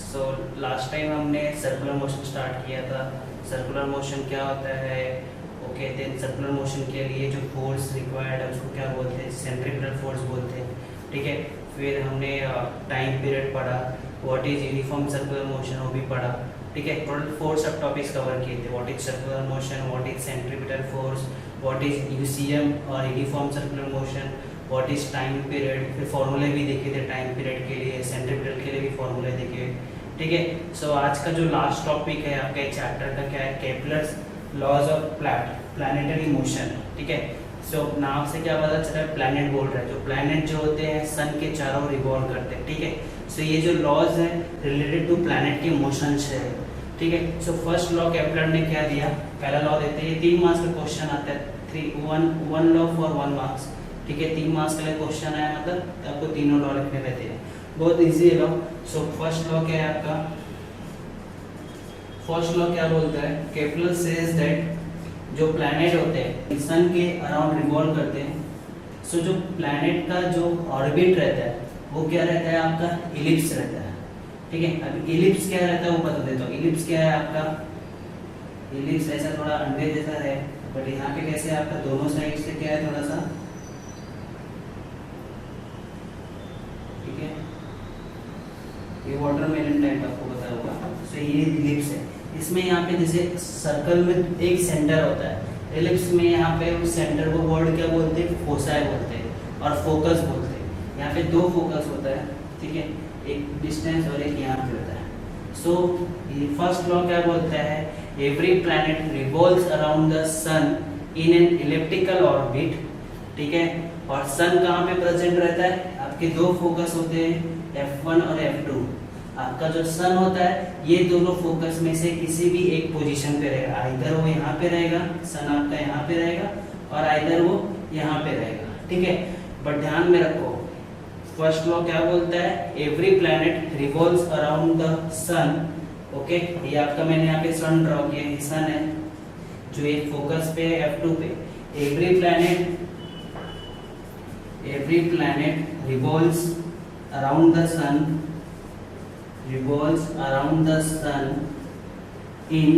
So last time हमने circular motion start किया था। सर्कुलर मोशन क्या होता है? ओके, देन सर्कुलर मोशन के लिए जो फोर्स रिक्वायर्ड है उसको क्या बोलते हैं? सेंट्रीपिटल फोर्स बोलते हैं। ठीक है, फिर हमने टाइम पीरियड पढ़ा, what is uniform circular motion वो भी पढ़ा। ठीक है, टोटल 4 सब टॉपिक्स कवर किए थे। What is circular motion, what is centripetal force, what is UCM और uniform circular motion, what is time period. फिर फॉर्मूले भी देखे थे टाइम पीरियड के लिए, सेंट्रीपिटल के लिए भी फॉर्मूले देखे। ठीक है, सो आज का जो लास्ट टॉपिक है आपके चैप्टर का क्या है? Kepler's laws of planetary motion. ठीक है, सो नाम से क्या पता चला है? प्लैनेट बोल रहा है। जो प्लैनेट जो होते हैं सन के चारों रिवॉल्व करते हैं। ठीक है, सो ये जो लॉज है रिलेटेड टू प्लैनेट के मोशन से है। ठीक है, सो फर्स्ट लॉ केपलर ने क्या दिया? पहला लॉ देते हैं, 3 मार्क्स का क्वेश्चन आता है। One law for 1 marks. ठीक है, 3 मार्क्स का क्वेश्चन आया मतलब आपको तीनों लॉ लिखने रहते हैं। बहुत इजी है लॉ। सो फर्स्ट लॉ क्या है आपका? फर्स्ट लॉ क्या बोलता है? केपलर सेज दैट जो प्लैनेट होते हैं सन के अराउंड रिवॉल्व करते हैं। सो जो प्लैनेट का जो ऑर्बिट रहता है वो क्या रहता है? आपका इलिप्स रहता है। ठीक है, अब इलिप्स क्या रहता है वो बता देता हूँ। इलिप्स क्या है आपका? इलिप्स ऐसा थोड़ा अंडे जैसा है, बट यहाँ पे कैसे आपका दोनों साइड से क्या है? थोड़ा सा, ठीक है, ये वाटरमेलन टाइप आपको पता होगा। सो ये इलिप्स है। इसमें यहाँ पे जैसे सर्कल में एक सेंटर होता है, इलिप्स में यहाँ पे उस सेंटर को वर्ड क्या बोलते हैं? फोसाई बोलते हैं और फोकस बोलते हैं। यहाँ पे 2 फोकस होता है। ठीक है, एक डिस्टेंस और एक यहाँ पे होता है। सो फर्स्ट लॉ क्या बोलता है? Every planet revolves around the sun in an elliptical orbit. ठीक है, और सन कहाँ पे प्रेजेंट रहता है? आपके 2 फोकस होते हैं, F1 और F2। आपका जो सन होता है ये दोनों फोकस में से किसी भी एक पोजीशन पे रहेगा। आइदर वो यहाँ पे रहेगा, सन आपका यहाँ पे रहेगा, और आइदर वो यहाँ पे रहेगा। ठीक है, बट ध्यान में रखो फर्स्ट लॉ क्या बोलता है? Every planet revolves around the sun. Okay, ये आपका मैंने यहाँ पे सन ड्रॉ किया, ये सन है जो एक फोकस पे है F2 पे। Every planet revolves around the sun in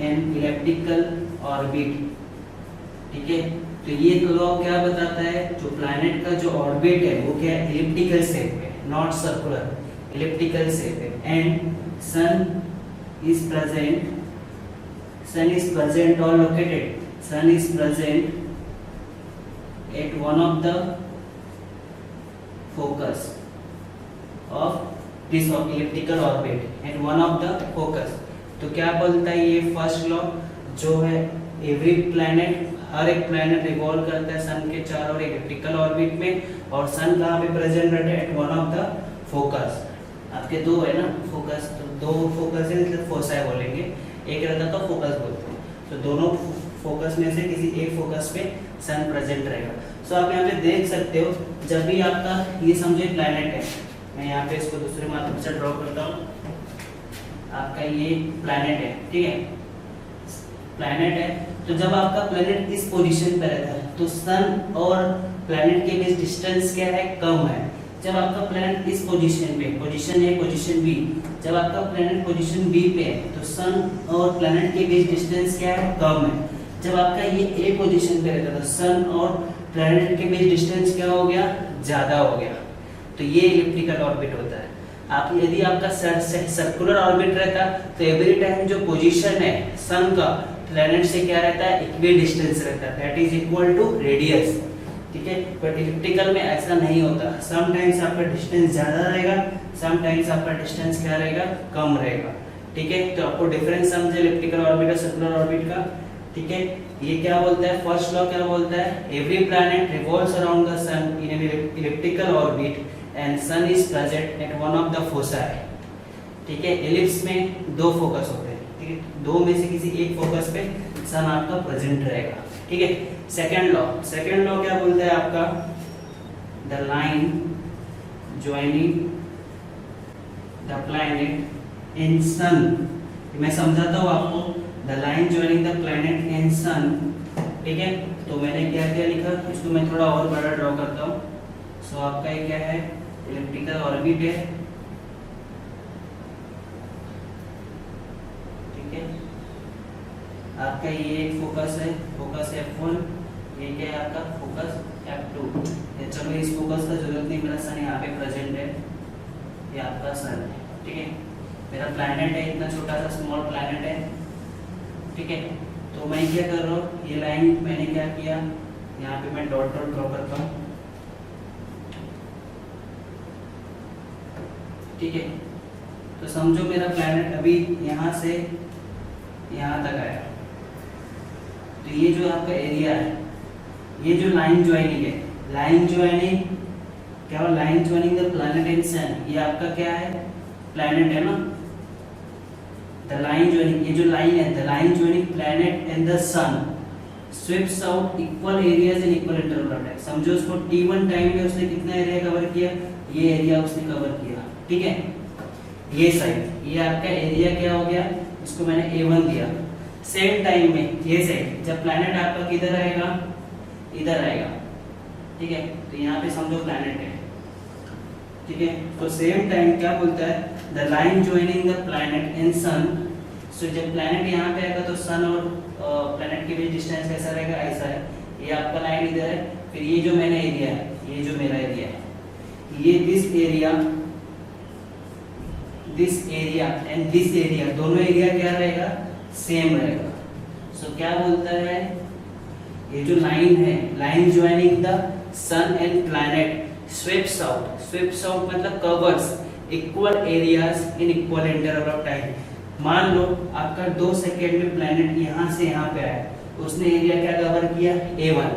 an elliptical orbit। ठीक है, तो ये तो लॉ क्या बताता है? जो प्लैनेट का जो ऑर्बिट है वो क्या है? इलिप्टिकल शेप है, नॉट सर्कुलर, इलिप्टिकल शेप है। एंड सन इज प्रेजेंट और located, sun is present at one of the focus of this elliptical orbit, at one of the focus। तो क्या बोलता है ये फर्स्ट लॉ जो है? एवरी प्लैनेट, हर एक प्लैनेट रिवॉल्व करता है सन के चारों इलिप्टिकल ऑर्बिट में, और सन कहाँ पे प्रेजेंट रहता है? At one of the focus. आपके 2 है ना फोकस, तो 2 फोकस है मतलब फोसाई बोलेंगे, एक रहता तो फोकस बोलते हैं। तो दोनों फोकस में से किसी एक फोकस पे सन प्रेजेंट रहेगा। सो आप यहाँ पे देख सकते हो, जब भी आपका ये समझो प्लैनेट है, मैं यहाँ पे इसको दूसरे माध्यम से ड्रॉ करता हूँ। आपका ये प्लैनेट है, ठीक है, प्लैनेट है। तो जब आपका प्लैनेट इस पोजीशन पे रहता है तो सन और प्लैनेट के बीच डिस्टेंस क्या है? कम है। जब आपका प्लैनेट इस पोजीशन पे, पोजीशन ए, पोजीशन बी, जब आपका प्लैनेट पोजीशन बी पे है तो सन और प्लैनेट के बीच डिस्टेंस क्या है? कम है। जब आपका ये ए पोजीशन पे रहता है तो सन और प्लैनेट के बीच डिस्टेंस क्या हो गया? ज्यादा हो गया। तो ये इलिप्टिकल ऑर्बिट होता है। आप यदि आपका सर्कुलर ऑर्बिट रहता तो एवरी टाइम जो पोजीशन है सन का प्लैनेट से क्या रहता है? इक्वल डिस्टेंस रहता है, that is equal to radius. ठीक है, बट इलिप्टिकल में ऐसा नहीं होता। सम टाइम्स आपका डिस्टेंस ज्यादा रहेगा, सम टाइम्स आपका डिस्टेंस क्या रहेगा? कम रहेगा। ठीक है, तो आपको डिफरेंस समझे इलिप्टिकल ऑर्बिट और सर्कुलर ऑर्बिट का। ठीक है, ये क्या बोलता है? फर्स्ट लॉ क्या बोलता है? Every planet revolves around the sun in an elliptical orbit and sun is present at one of the foci. ठीक है, एलिप्स में 2 फोकस होते हैं। ठीक है, 2 में से किसी एक फोकस पे सन आपका प्रेजेंट रहेगा। ठीक है, सेकंड लॉ क्या बोलता है आपका? The line joining the planet in sun. मैं समझाता हूँ आपको। The line joining the planet and sun. ठीक है, तो मैंने क्या क्या लिखा, इसको मैं थोड़ा और बड़ा ड्रॉ करता हूँ। सो आपका ये क्या है? इलिप्टिकल ऑर्बिट है, आपका ये एक फोकस है, फोकस F1, ये क्या है आपका फोकस F2। चलो इस फोकस का जरूरत नहीं, मेरा सन यहाँ पे प्रेजेंट है, ये आपका सन है, ठीक है। मेरा प्लैनेट है, इतना छोटा सा स्मॉल प्लैनेट है, ठीक है। तो मैं क्या कर रहा हूँ, ये लाइन मैंने क्या किया, यहाँ पे मैं डॉट डॉट ड्रॉ करता हूँ, ठीक है। तो समझो मेरा प्लैनेट अभी यहाँ से यहाँ तक आया, तो ये जो आपका एरिया है, ये जो लाइन ज्वाइनिंग है, लाइन ज्वाइनिंग क्या हो, line joining the planet and sun, ये आपका क्या है, प्लैनेट है ना। द लाइन ज्वाइनिंग, ये जो लाइन है, the line joining planet and the sun sweeps out equal areas in equal interval of time. समझो उसको t1 टाइम में उसने कितना एरिया कवर किया, ये एरिया उसने कवर किया, ठीक है। ये साइड, ये आपका एरिया क्या हो गया, इसको मैंने A1 दिया। सेम टाइम में ये साइड, जब प्लैनेट आपका किधर आएगा, इधर आएगा, ठीक है। तो यहाँ पे समझो प्लैनेट है, ठीक है। तो सेम टाइम क्या बोलता है, the line joining the planet and sun. So जब प्लैनेट यहाँ पे आएगा तो सन और प्लैनेट के बीच डिस्टेंस कैसा रहेगा, ऐसा है। ये आपका लाइन इधर है, फिर ये जो मैंने एरिया है, ये जो मेरा एरिया है, ये this area and this area, दोनों एरिया क्या रहेगा, सेम रहेगा। सो क्या बोलता है, ये जो लाइन है, line joining the sun and planet sweeps out मतलब covers equal areas in equal interval of time. मान लो आपका 2 सेकेंड में प्लैनेट यहाँ से यहाँ पे आया, उसने एरिया क्या कवर किया, A1।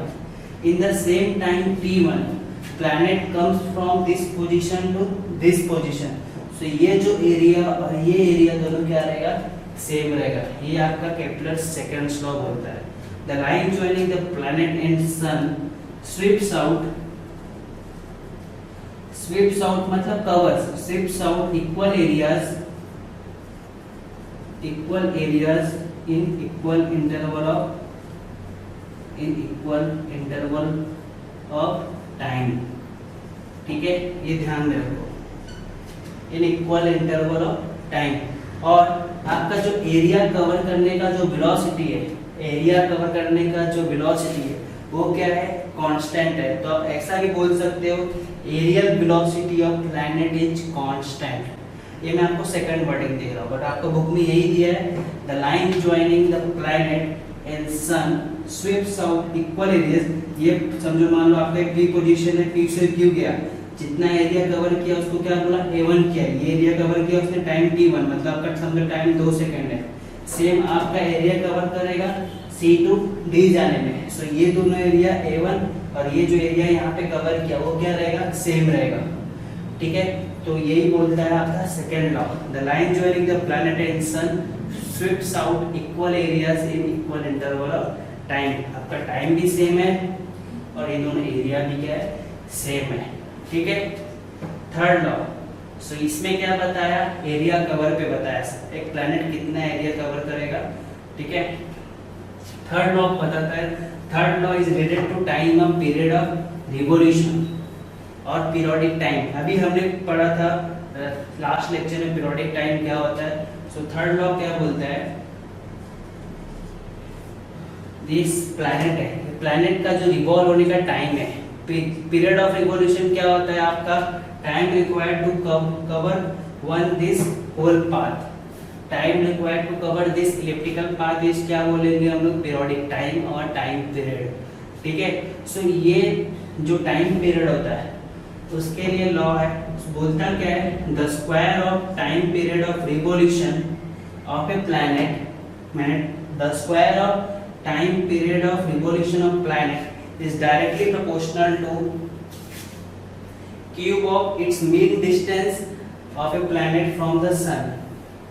In the same time T1 planet comes from this position to this position. So ये जो एरिया और ये एरिया दोनों क्या रहेगा, सेम रहेगा। ये आपका केपलर्स सेकंड लॉ बोलता है। The line joining the planet and sun sweeps out मतलब covers, sweeps out equal areas in equal interval of time, ठीक है। ये ध्यान में रखो, in equal interval of time. और आपका जो एरिया कवर करने का जो वेलोसिटी है, एरिया कवर करने का जो वेलोसिटी है वो क्या है, कांस्टेंट है। तो आप ऐसा भी बोल सकते हो, areal velocity of planet is constant. ये मैं आपको सेकंड वर्डिंग दे रहा हूँ, बट आपको बुक में यही दिया है, the line joining the planet and sun sweeps out equal areas. ये समझो, मान लो आपका एक P पोजीशन है, P से Q गया, जितना एरिया कवर किया उसको क्या बोला, A1 किया। ये एरिया कवर किया उसने टाइम T1, मतलब आपका समझो टाइम 2 सेकंड है। सेम आपका एरिया कवर करेगा C to D जाने में। सो ये दोनों एरिया A1 और ये जो एरिया यहाँ पे कवर किया वो क्या रहेगा, सेम रहेगा, ठीक है। तो यही बोलता है आपका second law, the line joining the planet and sun sweeps out equal areas in equal interval of time. आपका टाइम भी सेम है और ये दोनों एरिया भी क्या है, सेम है, ठीक है। थर्ड लॉ, सो इसमें क्या बताया, एरिया कवर पे बताया, एक प्लैनेट कितना एरिया कवर करेगा, ठीक है। थर्ड लॉ बताता है, third law is related to time of period of revolution और पीरियोडिक टाइम। अभी हमने पढ़ा था लास्ट लेक्चर में पीरियोडिक टाइम क्या होता है। सो थर्ड लॉ क्या बोलता है, दिस प्लैनेट है, प्लैनेट का जो रिवॉल्व होने का टाइम है, पीरियड ऑफ रिवॉल्यूशन क्या होता है आपका, time required to cover one this whole path, time required to cover this elliptical path is क्या बोलेंगे हम लोग, पीरियोडिक टाइम और टाइम पीरियड, ठीक है। सो ये जो टाइम पीरियड होता है उसके लिए लॉ है, बोलता क्या है, the square of time period of revolution of A planet, the square of time period of revolution of planet is directly proportional to cube of its mean distance of a planet from the sun,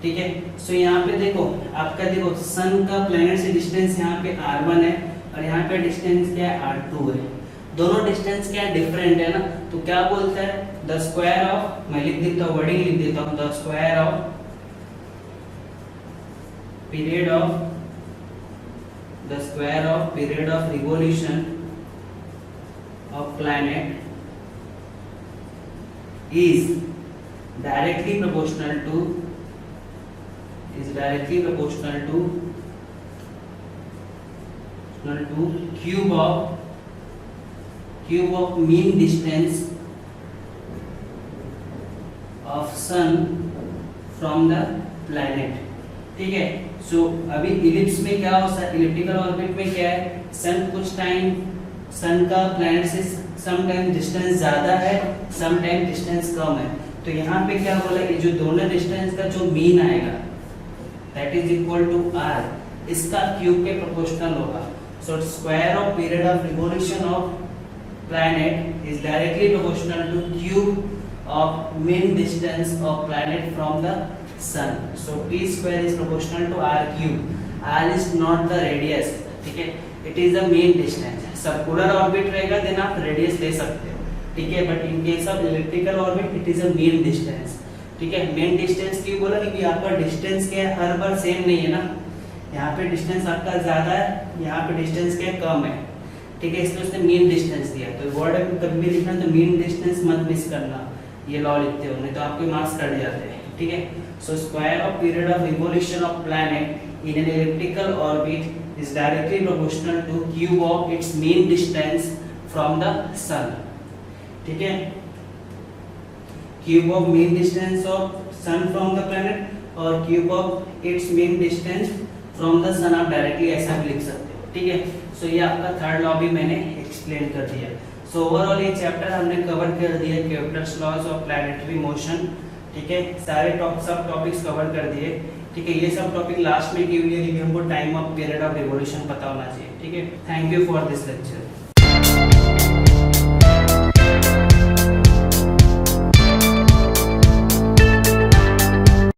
ठीक है। सो यहाँ पे देखो, आपका देखो सन का planet से distance यहाँ पे r1 है और यहाँ पे डिस्टेंस क्या है, r2 है। दोनों डिस्टेंस क्या है, डिफरेंट है ना। तो क्या बोलता है, द स्क्वायर ऑफ, मैं लिख देता हूँ, वर्डिंग लिख देता हूँ, the square of period of revolution of planet is directly proportional to equal to cube of mean distance of sun from the planet. ठीक है, सो अभी इलिप्स में क्या होता है, इलिप्टिकल ऑर्बिट में क्या है, सन कुछ टाइम, सन का प्लैनेट से सम टाइम डिस्टेंस ज्यादा है, सम टाइम डिस्टेंस कम है। तो यहाँ पे क्या बोला, ये जो दोनों डिस्टेंस का जो मीन आएगा that is equal to r, इसका क्यूब के प्रोपोर्शनल होगा। So square of period of revolution of planet is directly proportional to cube of mean distance of planet from the sun. So t square is proportional to r cube. r is not the radius, ठीक है, it is the mean distance. Circular orbit रहेगा then आप radius ले सकते हो, ठीक है, but in case of elliptical orbit it is a mean distance. ठीक है, मेन डिस्टेंस क्यों बोला, क्योंकि आपका डिस्टेंस क्या है, हर बार सेम नहीं है ना, यहाँ पे डिस्टेंस आपका ज्यादा है, यहाँ पे डिस्टेंस क्या कम है। ठीक है, इसलिए उसने मीन डिस्टेंस दिया। तो वर्ड में कभी भी लिखना तो मीन डिस्टेंस मत मिस करना, ये लॉ लिखते हो, नहीं तो आपके मार्क्स कट जाते हैं। ठीक है, so square of period of revolution of planet in an elliptical orbit is directly proportional to cube of its mean distance from the sun. ठीक है, cube of mean distance of sun from the planet और cube of its mean distance from the sun, आप directly ऐसा भी लिख सकते हो। ठीक है, सो ये आपका थर्ड लॉ भी मैंने एक्सप्लेन कर दिया। सो ओवरऑल ये चैप्टर हमने कवर कर दिया, Kepler's laws of planetary motion. ठीक है, सारे सब टॉपिक्स कवर कर दिए। ठीक है, ये सब टॉपिक लास्ट में क्यों लिए, क्योंकि हमको time of period of revolution पता होना चाहिए। ठीक है, thank you for this lecture.